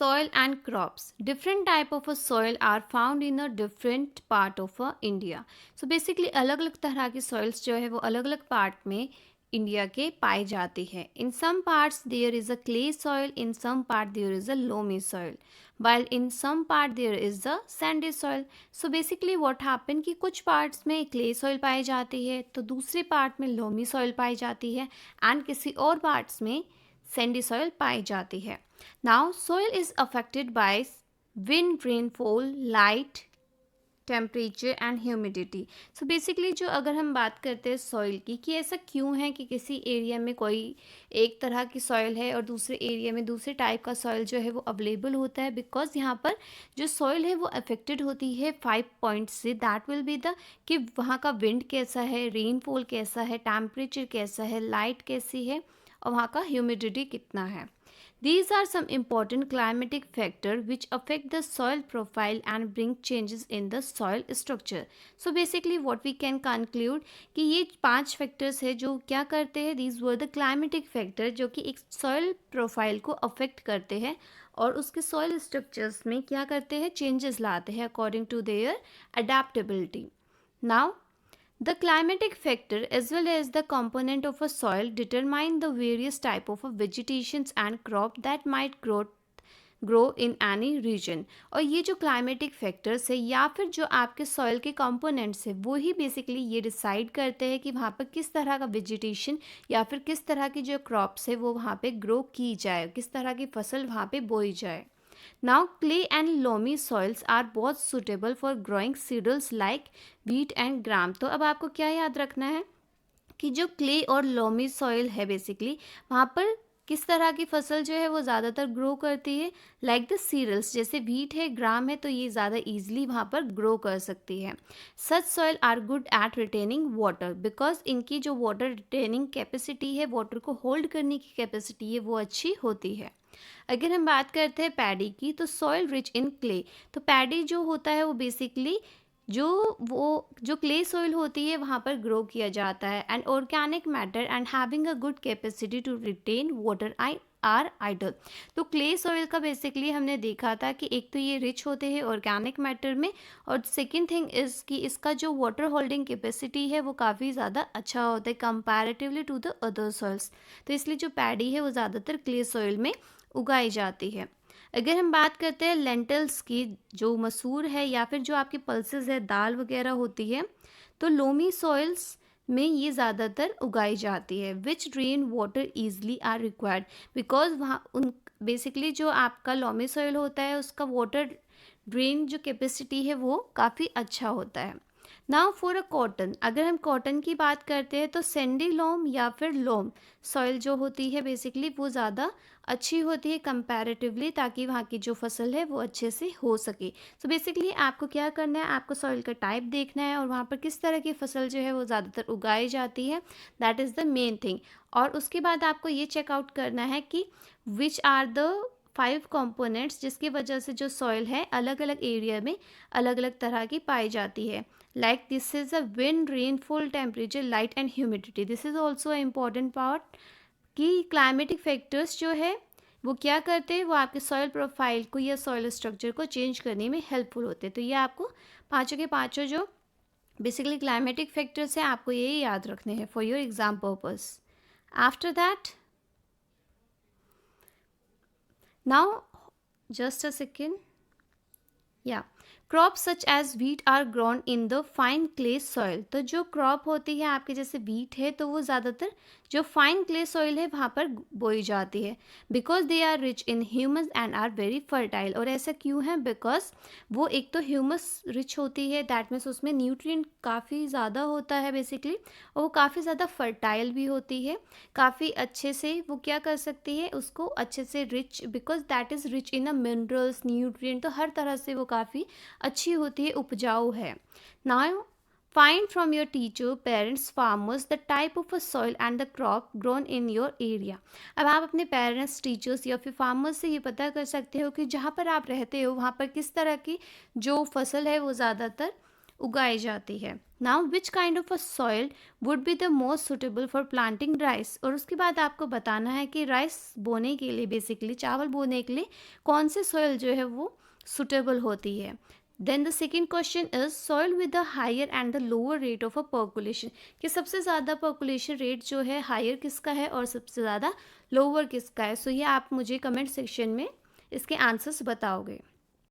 Soil and crops. Different type of a soil are found in a different part of India. So basically अलग अलग तरह की soils जो है वो अलग अलग part में इंडिया के पाई जाती है. In some parts there is a clay soil, in some part there is a loamy soil, while in some part there is a sandy soil. So basically what happen कि कुछ parts में clay soil पाई जाती है तो दूसरे part में loamy soil पाई जाती है and किसी और parts में sandy soil पाई जाती है. Now, soil is affected by wind, rainfall, light, temperature and humidity. So basically जो अगर हम बात करते हैं सॉइल की कि ऐसा क्यों है कि किसी एरिया में कोई एक तरह की सॉइल है और दूसरे एरिया में दूसरे टाइप का सॉइल जो है वो अवेलेबल होता है, बिकॉज यहाँ पर जो सॉइल है वो अफेक्टेड होती है 5 पॉइंट से. दैट विल बी द कि वहाँ का विंड कैसा है, रेनफॉल कैसा है, टेम्परेचर कैसा है, लाइट कैसी है और वहाँ का ह्यूमिडिटी कितना है. These are some important climatic factors which affect the soil profile and bring changes in the soil structure. So basically what we can conclude कि ये 5 factors है जो क्या करते हैं. These were the climatic factors जो कि एक soil profile को affect करते हैं और उसके soil structures में क्या करते हैं, changes लाते हैं according to their adaptability. Now the climatic factor as well as the component of a soil determine the various type of vegetations and crop that might grow in any region. और ये जो climatic factors है या फिर जो आपके soil के components है वो ही basically ये decide करते हैं कि वहाँ पर किस तरह का vegetation या फिर किस तरह की जो crops है वो वहाँ पे grow की जाए, किस तरह की फसल वहाँ पे बोई जाए. Now, clay and loamy soils are both suitable for growing cereals like wheat and gram. तो अब आपको क्या याद रखना है कि जो clay और loamy soil है बेसिकली वहाँ पर किस तरह की फसल जो है वो ज़्यादातर ग्रो करती है, लाइक द सीरियल्स जैसे व्हीट है, ग्राम है, तो ये ज़्यादा ईजिली वहाँ पर ग्रो कर सकती है. Such soil are good at retaining water because इनकी जो वाटर रिटेनिंग कैपेसिटी है, वाटर को होल्ड करने की कैपेसिटी है वो अच्छी होती है. अगर हम बात करते हैं पैडी की तो सॉइल रिच इन क्ले. तो पैडी जो होता है वो बेसिकली जो क्ले सॉइल होती है वहाँ पर ग्रो किया जाता है and organic matter and having a good capacity to retain water are ideal. तो क्ले सॉइल का बेसिकली हमने देखा था कि एक तो ये रिच होते हैं ऑर्गेनिक मैटर में और सेकेंड थिंग इज़ कि इसका जो वाटर होल्डिंग कैपेसिटी है वो काफ़ी ज़्यादा अच्छा होता है comparatively to the other soils. तो इसलिए जो पैडी है वो ज़्यादातर क्ले सॉइल में उगाई जाती है. अगर हम बात करते हैं लेंटल्स की, जो मसूर है या फिर जो आपकी पल्सेस है, दाल वगैरह होती है, तो लोमी सॉइल्स में ये ज़्यादातर उगाई जाती है which drain water easily are required because वहाँ उन बेसिकली जो आपका लोमी सॉइल होता है उसका वाटर ड्रेन जो कैपेसिटी है वो काफ़ी अच्छा होता है. नाउ फॉर अ कॉटन, अगर हम कॉटन की बात करते हैं तो सैंडी लोम या फिर लोम सॉइल जो होती है बेसिकली वो ज़्यादा अच्छी होती है कंपैरेटिवली ताकि वहाँ की जो फसल है वो अच्छे से हो सके. सो बेसिकली आपको क्या करना है, आपको सॉइल का टाइप देखना है और वहाँ पर किस तरह की फसल जो है वो ज़्यादातर उगाई जाती है. That is the main thing. और उसके बाद आपको ये चेकआउट करना है कि विच आर द 5 कंपोनेंट्स जिसकी वजह से जो सॉइल है अलग अलग एरिया में अलग अलग तरह की पाई जाती है. Like this is a wind, rainfall, temperature, light and humidity. This is also an important part कि climatic factors जो है वो क्या करते हैं, वो आपके सॉइल प्रोफाइल को या सॉइल स्ट्रक्चर को चेंज करने में हेल्पफुल होते हैं. तो ये आपको पांचों के पांचों जो बेसिकली क्लाइमेटिक फैक्टर्स हैं आपको ये याद रखने हैं for your exam purpose. After that now just a second. या crop such as wheat are grown in the fine clay soil. तो जो क्रॉप होती है आपके जैसे व्हीट है तो वो ज़्यादातर जो फाइन क्ले सॉइल है वहाँ पर बोई जाती है because they are rich in humus and are very fertile. और ऐसा क्यों है, बिकॉज वो एक तो ह्यूमस रिच होती है, दैट मीन्स उसमें न्यूट्रिएंट काफ़ी ज़्यादा होता है बेसिकली, और वो काफ़ी ज़्यादा फर्टाइल भी होती है, काफ़ी अच्छे से वो क्या कर सकती है उसको अच्छे से rich, because that is rich in a minerals nutrient, तो हर तरह से वो काफ़ी अच्छी होती है, उपजाऊ है. Now find from your teacher, parents, farmers the type of a soil and the crop grown in your area. अब आप अपने पेरेंट्स, टीचर्स या फिर फार्मर्स से ये पता कर सकते हो कि जहाँ पर आप रहते हो वहाँ पर किस तरह की जो फसल है वो ज़्यादातर उगाई जाती है। Now which kind of a soil would be the most suitable for planting rice, और उसके बाद आपको बताना है कि राइस बोने के लिए, बेसिकली चावल बोने के लिए कौन से सॉइल जो है वो सुटेबल होती है। Then the second question is soil with the higher and the lower rate of a percolation, कि सबसे ज़्यादा पर्कुलेशन रेट जो है हायर किसका है और सबसे ज़्यादा लोअर किसका है। सो ये आप मुझे कमेंट सेक्शन में इसके आंसर्स बताओगे।